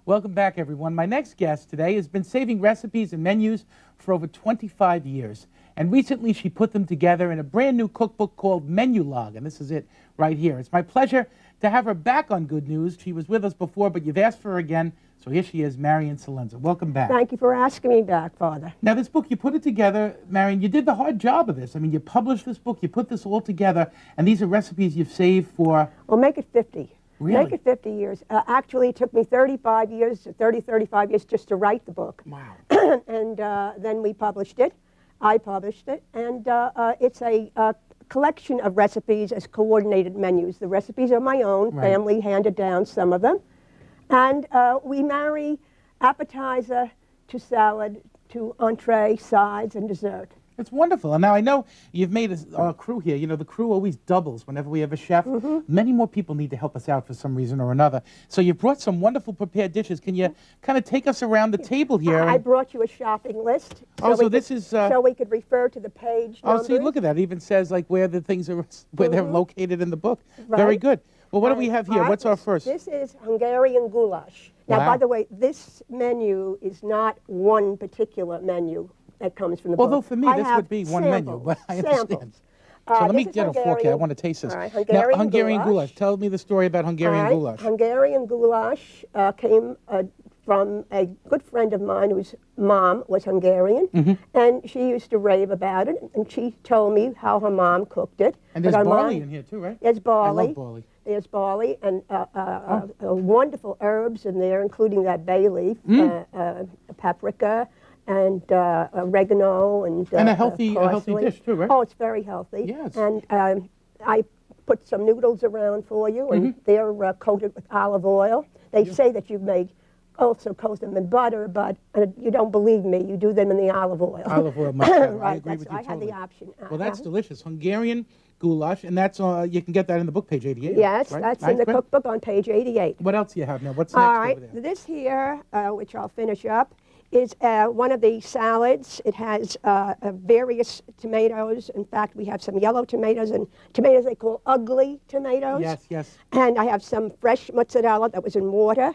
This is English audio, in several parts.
Welcome back, everyone. My next guest today has been saving recipes and menus for over 25 years. And recently she put them together in a brand new cookbook called Menu Log. And this is it right here. It's my pleasure to have her back on Good News. She was with us before, but you've asked for her again. So here she is, Marion Celenza. Welcome back. Thank you for asking me back, Father. Now, this book, you put it together, Marion, you did the hard job of this. I mean, you published this book, you put this all together, and these are recipes you've saved for... Well, make it 50. Really? Make it 50 years. Actually, it took me 35 years just to write the book. Wow. And then we published it. I published it. And it's a collection of recipes as coordinated menus. The recipes are my own. Right. Family handed down some of them. And we marry appetizer to salad to entree, sides, and dessert. It's wonderful. And now I know you've made a crew here. You know, the crew always doubles whenever we have a chef. Many more people need to help us out for some reason or another. So you brought some wonderful prepared dishes. Can you kind of take us around the table here? I brought you a shopping list. So this is... so we could refer to the page numbers. see, look at that. It even says like where the things are, where they're located in the book. Right. Very good. Well, what do we have here? All right, What's our first? This is Hungarian goulash. Now, Wow. by the way, this menu is not one particular menu that comes from the book. Although for me, I this have would be one menu, but I understand. samples. So let me This is get a fork here. I Hungarian- want to taste this. All right, Now, Hungarian goulash. Tell me the story about Hungarian All right, goulash. Hungarian goulash came from a good friend of mine whose mom was Hungarian, and she used to rave about it, and she told me how her mom cooked it. And But there's our barley mom- in here too, right? There's barley. I love barley. There's barley and wonderful herbs in there, including that bay leaf, paprika, and oregano, and a healthy parsley. dish too, right? Oh, it's very healthy. Yes. And I put some noodles around for you, and they're coated with olive oil. They say that you may also coat them in butter, but you don't believe me. You do them in the olive oil. Olive oil, much better. I Right, agree with you I had totally. the option. Well, that's delicious. Hungarian goulash, and that's you can get that in the book, page 88. Yes, right? that's Nice, in the great. cookbook on page 88. What else do you have now? What's next All right, over there? this here, which I'll finish up, is one of the salads. It has various tomatoes. In fact, we have some yellow tomatoes and tomatoes they call ugly tomatoes. Yes, yes. And I have some fresh mozzarella that was in water,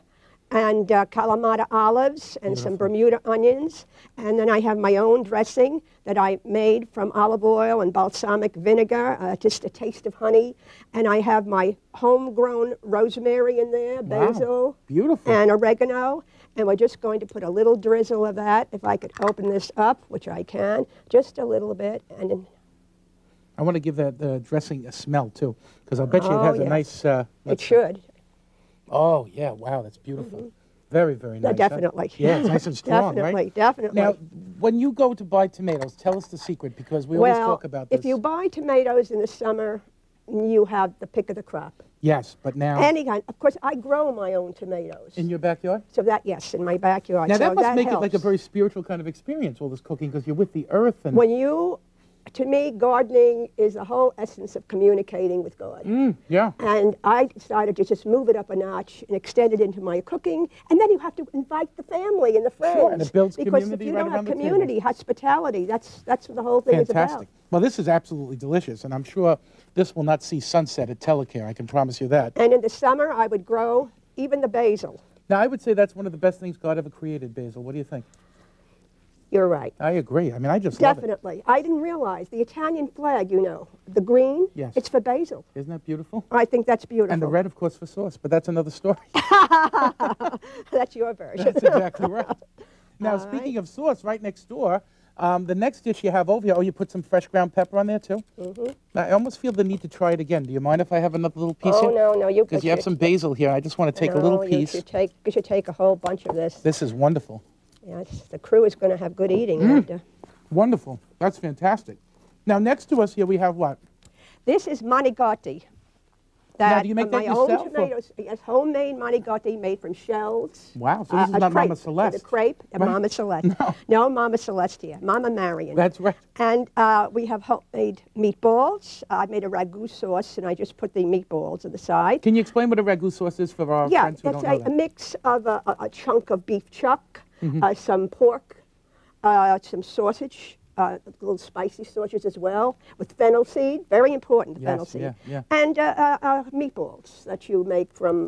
and Kalamata olives, and some Bermuda onions. And then I have my own dressing that I made from olive oil and balsamic vinegar, just a taste of honey. And I have my homegrown rosemary in there, basil, Beautiful. and oregano. And we're just going to put a little drizzle of that. If I could open this up, which I can, just a little bit. And then, I want to give that dressing a smell too, because I'll bet you it Oh, has a yes. nice... it should. Oh, yeah, wow, that's beautiful. Very, very nice. Definitely. Yeah, it's nice and strong, Definitely, right? definitely. Now, when you go to buy tomatoes, tell us the secret, because we always talk about this. if you buy tomatoes in the summer, you have the pick of the crop. Yes, but now... Any kind. Of course, I grow my own tomatoes. In your backyard? So that, yes, in my backyard. Now, so that must make it helps. like a very spiritual kind of experience, all this cooking, because you're with the earth and... When you, to me, gardening is the whole essence of communicating with God. Yeah. And I decided to just move it up a notch and extend it into my cooking. And then you have to invite the family and the friends. Sure, and it builds because community if you right don't around have the table. community, hospitality, that's what the whole thing is Fantastic. about. Well, this is absolutely delicious, and I'm sure this will not see sunset at Telecare, I can promise you that. And in the summer, I would grow even the basil. Now, I would say that's one of the best things God ever created, basil. What do you think? You're right. I agree. I mean, I just love it. Definitely. I didn't realize the Italian flag, you know, the green, Yes. it's for basil. Isn't that beautiful? I think that's beautiful. And the red, of course, for sauce, but that's another story. That's your version. That's exactly right. Now, speaking of sauce, right next door, the next dish you have over here, you put some fresh ground pepper on there, too? Now, I almost feel the need to try it again. Do you mind if I have another little piece here? Oh, no, you Because you have some basil here. I just want to take a little piece. You should take a whole bunch of this. This is wonderful. Yes, the crew is going to have good eating after. Wonderful. That's fantastic. Now, next to us here, we have what? This is manicotti. Now, do you make are that my own yourself, or- tomatoes. Yes, homemade manicotti made from shells. Wow, so this is a not crepe, Mama Celeste. The crepe, Right? Mama Celeste. No, Mama Celeste here. Mama Marion. That's right. And we have homemade meatballs. I made a ragu sauce, and I just put the meatballs on the side. Can you explain what a ragu sauce is for our Yeah, friends who it's don't know a that? mix of a chunk of beef chuck, some pork, some sausage, little spicy sausages as well with fennel seed. Very important, the fennel Yes, seed. yeah, yeah. And meatballs that you make from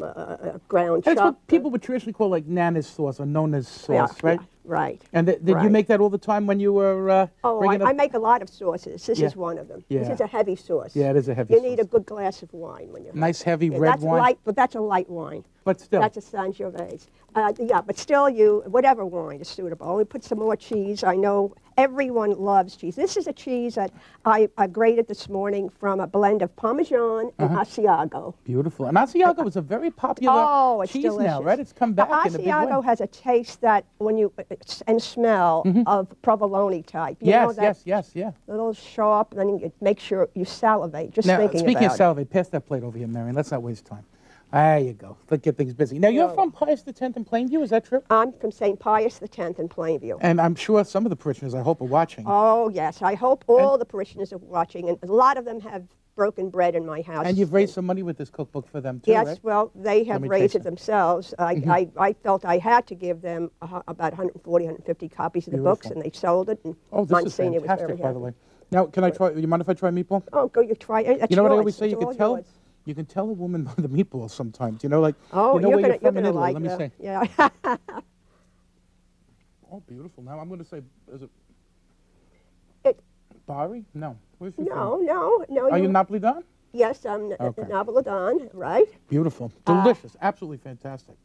ground That's chopped. what people would traditionally call like Nana's sauce or Nona's Yeah, sauce, right? yeah, right. And did you right. make that all the time when you were Oh, bringing up? I make a lot of sauces. This Yeah. is one of them. This Yeah. is a heavy sauce. Yeah, it is a heavy You need a sauce. good glass of wine when you're Nice heavy yeah, red that's wine. Light, but that's a light wine. But still. That's a Sangiovese. Yeah, but still, whatever wine is suitable. We put some more cheese. I know everyone loves cheese. This is a cheese that I grated this morning from a blend of Parmesan and Asiago. Beautiful. And Asiago is a very popular Oh, it's cheese delicious. now, right? It's come back in a big way. Asiago has a taste that when you and smell of provolone type. You know Yes, that yes, yes, yeah. little sharp, and then you make sure you salivate just Now, thinking speaking about of salivate, pass that plate over here, Marion. Let's not waste time. There you go. Let's get things busy. Now, you're No. from Pius X in Plainview, is that true? I'm from St. Pius X in Plainview. And I'm sure some of the parishioners, I hope, are watching. Oh, yes. I hope all the parishioners are watching, and a lot of them have broken bread in my house. And you've raised some money with this cookbook for them, too, Yes, right? well, they have me raised taste it themselves. I felt I had to give them about 140, 150 copies of the books, Beautiful. and they sold it. And Oh, this is Monsignor was very fantastic, by the happy. way. Now, can I try, you mind if I try meatball? Oh, go, you try it. That's You know what I yours. always say? It's You can all tell, yours. you can tell a woman by the meatballs sometimes. You know, like, Oh, you know you're where gonna, you're from in gonna Italy. like Let me that. say. Yeah. Oh, beautiful. Now, I'm going to say, is it It- Bari? No. Where's she no, from? no. Are you Napolitan? Yes, I'm Okay. Napolitan, right? Beautiful. Delicious. Absolutely fantastic.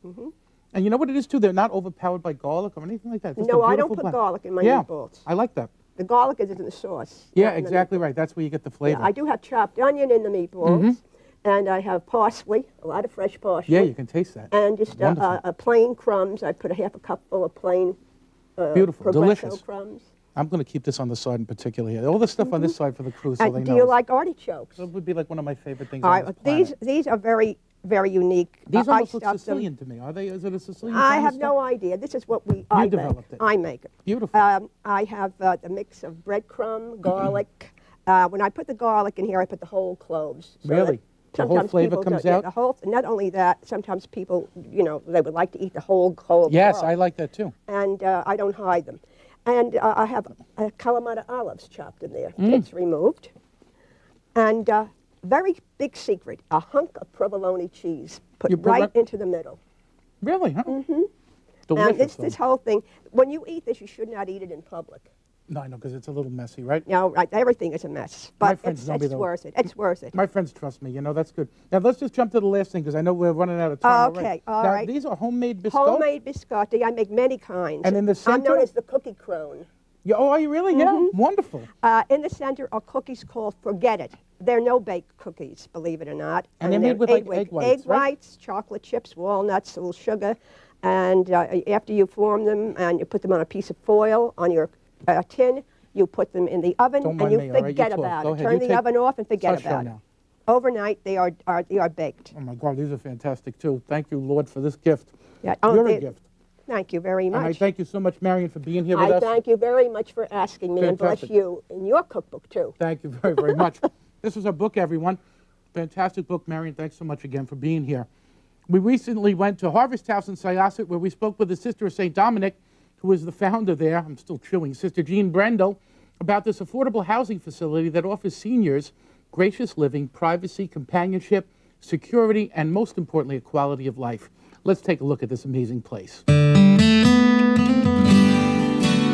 And you know what it is, too? They're not overpowered by garlic or anything like that. Just a No, I don't beautiful put blend. garlic in my Yeah, meatballs. I like that. The garlic is in the sauce. Yeah, not in the exactly right. That's where you get the meatball. flavor. Yeah, I do have chopped onion in the meatballs, and I have parsley, a lot of fresh parsley. Yeah, you can taste that. And just Wonderful. a plain crumbs. I put a half a cupful of plain Beautiful. Progresso Delicious. crumbs. I'm going to keep this on the side in particular here. All the stuff on this side for the crew, so they Do know. you like artichokes? That would be like one of my favorite things All on right, this planet. these are very, very unique. These I almost look stuffed them. Sicilian to me. Are they? Is it a Sicilian? I kind of have stuff? no idea. This is what I make. developed it. I make it. Beautiful. I have the mix of breadcrumb, garlic. When I put the garlic in here, I put the whole cloves. So Really? that The whole sometimes flavor people comes don't- yeah, out? the whole. Not only that, sometimes people, they would like to eat the whole clove. Yes, raw, I like that too. and I don't hide them. And I have Kalamata olives chopped in there. Mm. It's removed. And very big secret, a hunk of provolone cheese put You put right right- into the middle. Really? Huh? Mm-hmm. And Delicious. this though. whole thing, when you eat this, you should not eat it in public. No, I know, because it's a little messy, right? Right, everything is a mess, My but friends know me, it's though. worth it. It's worth it. My friends trust me. That's good. Now let's just jump to the last thing because I know we're running out of time. Okay, already. all now, right. These are homemade biscotti. Homemade biscotti, I make many kinds. And in the I'm known center? as the cookie crone. Oh, are you really? Yeah. Wonderful. In the center are cookies called Forget It. They're no-bake cookies, believe it or not. And they're made with, like, white- egg whites, egg right? whites, chocolate chips, walnuts, a little sugar. And after you form them and you put them on a piece of foil on your tin, you put them in the oven Don't and mind you me, all right? You forget talk. about Go it. ahead. Turn You the take- oven off and forget Start show about it. now. Overnight, they are baked. Oh my God, these are fantastic too. Thank you, Lord, for this gift. Yeah, You're a they- gift. Thank you very And I much. thank you so much, Marion, for being here with I us. thank you very much for asking me, and bless Fantastic. you in your cookbook, too. Thank you very, very much. This is our book, everyone. Fantastic book, Marion. Thanks so much again for being here. We recently went to Harvest House in Syosset, where we spoke with the Sister of St. Dominic, who is the founder there. I'm still chewing. Sister Jean Brendel, about this affordable housing facility that offers seniors gracious living, privacy, companionship, security, and most importantly, a quality of life. Let's take a look at this amazing place.